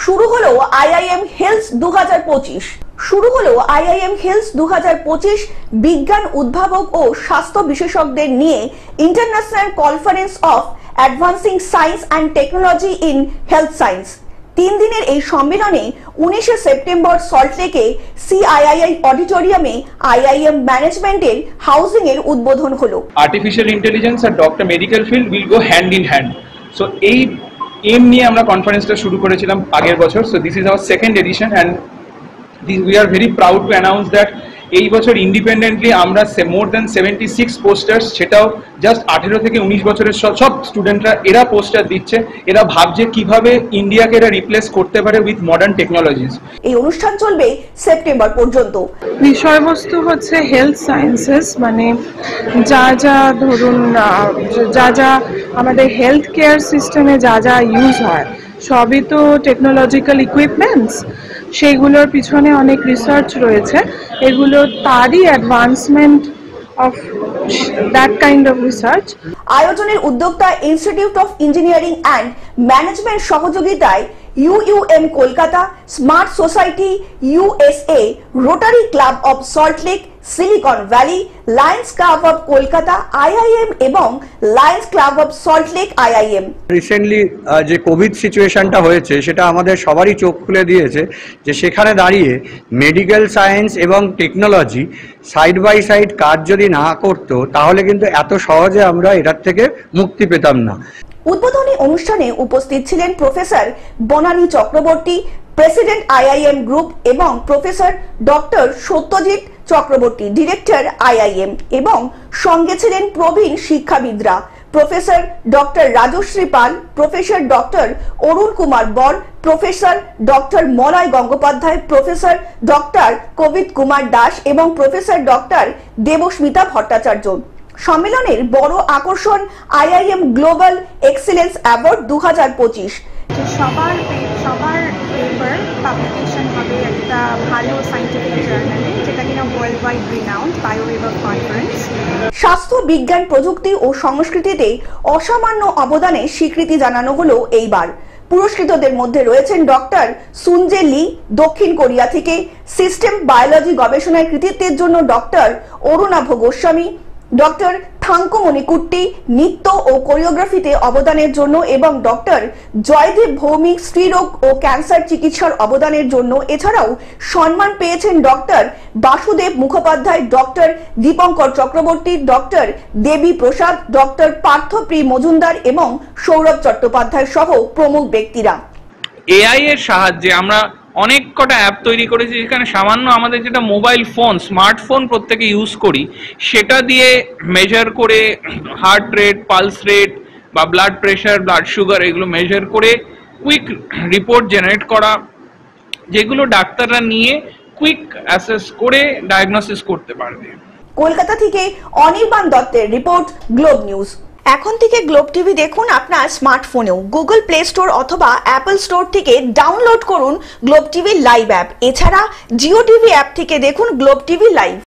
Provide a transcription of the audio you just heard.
শুরু হলো IIM health 2025। শুরু হলো আইআইএম হেলথ 2025 বিজ্ঞান উদ্ভাবক ও স্বাস্থ্য বিশেষজ্ঞদের নিয়ে international conference of advancing science and technology in health science. 3 দিনের এই সম্মেলনে 19 সেপ্টেম্বর সল্টলেকে সিআইআইআই অডিটোরিয়ামে আইআইএম ম্যানেজমেন্টের হাউজিং এর উদ্বোধন হলো। আর্টিফিশিয়াল ইন্টেলিজেন্স আর doctor medical field will go hand in hand. So এই এম নিয়ে আমরা কনফারেন্সটা শুরু করেছিলাম আগের বছর। So this is our second edition and we are very proud to announce that এই বছর ইন্ডিপেন্ডেন্টলি আমরা মোর দেন 76 পোস্টার্স, সেটাও জাস্ট 18 থেকে 19 বছরের সব স্টুডেন্টরা এরা পোস্টার দিচ্ছে। এরা ভাবছে কিভাবে ইন্ডিয়াকে এরা রিপ্লেস করতে পারে উইথ মডার্ন টেকনোলজিস। এই অনুষ্ঠান চলবে সেপ্টেম্বর পর্যন্ত। বিষয়বস্তু হচ্ছে হেলথ সায়েন্সেস, মানে যা যা ধরুন যা আমাদের হেলথ কেয়ার সিস্টেমে যা ইউজ হয় সবই তো টেকনোলজিক্যাল ইকুইপমেন্টস, সেগুলোর পিছনে অনেক রিসার্চ রয়েছে। এগুলো তারই advancement of that kind of research. আয়োজনের উদ্যোক্তা institute of engineering and management সহযোগিতায় UUM Kolkata, smart society USA, rotary club of Salt Lake, Silicon Valley, Lions club of Kolkata IIM এবং Lions club of Salt Lake IIM. Recently যে কোভিড সিচুয়েশনটা হয়েছে সেটা আমাদের সবারই চোখ খুলে দিয়েছে যে সেখানে দাঁড়িয়ে মেডিকেল সায়েন্স এবং টেকনোলজি সাইড বাই সাইড কাজ যদি না করতো তাহলে কিন্তু এত সহজে আমরা এটার থেকে মুক্তি পেতাম না। উদ্বোধনী অনুষ্ঠানে উপস্থিত ছিলেন professor Banani Chakraborty, president IIM group, এবং professor doctor Satyajit Chakraborty, director IIM, এবং সঙ্গে ছিলেন প্রবীণ শিক্ষাবিদরা professor doctor Rajashree Pal, professor doctor Arun Kumar Bar, professor doctor Malay Gangopadhyay, professor doctor Kabit Kumar Das এবং প্রফেসর ডক্টর দেবস্মিতা ভট্টাচার্য। সম্মেলনের বড় আকর্ষণ আইআইএম গ্লোবাল এক্সিলেন্স অ্যাওয়ার্ড 2025। সবার পেপার পাবলিকেশন হবে একটা ভালো সায়েন্টিফিক জার্নালে, যেটা কিনা ওয়ার্ল্ড ওয়াইড রিনাউন্ড বায়োওয়েভার কনফারেন্স। স্বাস্থ্য বিজ্ঞান, প্রযুক্তি ও সংস্কৃতিতে অসামান্য অবদানে স্বীকৃতি জানানো হলো এইবার। পুরস্কৃতদের মধ্যে রয়েছেন ডক্টর সুনজে লি, দক্ষিণ কোরিয়া থেকে, সিস্টেম বায়োলজি গবেষণায় কৃতিত্বের জন্য ডক্টর অরুণাভ গোস্বামী, ডক্টর থাঙ্কুমণি কুট্টি নৃত্য ও কোরিওগ্রাফিতে অবদানের জন্য এবং ডক্টর জয়দেব ভৌমিক স্ত্রীরোগ ও ক্যান্সার চিকিৎসার অবদানের জন্য। এছাড়াও সম্মান পেয়েছেন doctor Basudev Mukhopadhyay, doctor Dipankar Chakraborty, doctor Debi Prasad, doctor Parthapri Majumdar এবং সৌরভ চট্টোপাধ্যায় সহ প্রমুখ ব্যক্তিরা। এআই এর সাহায্যে আমরা অনেক কটা অ্যাপ তৈরি করেছি, যেখানে সামান্য আমাদের যেটা মোবাইল ফোন, স্মার্টফোন প্রত্যেকে ইউজ করি, সেটা দিয়ে মেজার করে হার্ট রেট, পালস রেট বা ব্লাড প্রেশার, ব্লাড সুগার, এগুলো মেজার করে কুইক রিপোর্ট জেনারেট করা, যেগুলো ডাক্তাররা নিয়ে কুইক অ্যাসেস করে ডায়াগনোসিস করতে পারবে। কলকাতা থেকে অনির্বাণ দত্তের রিপোর্ট, গ্লোব নিউজ। এখন থেকে গ্লোব টিভি দেখুন আপনার স্মার্টফোনেও। গুগল প্লে স্টোর অথবা অ্যাপল স্টোর থেকে ডাউনলোড করুন গ্লোব টিভি লাইভ অ্যাপ। এছাড়া জিও টিভি অ্যাপ থেকে দেখুন গ্লোব টিভি লাইভ।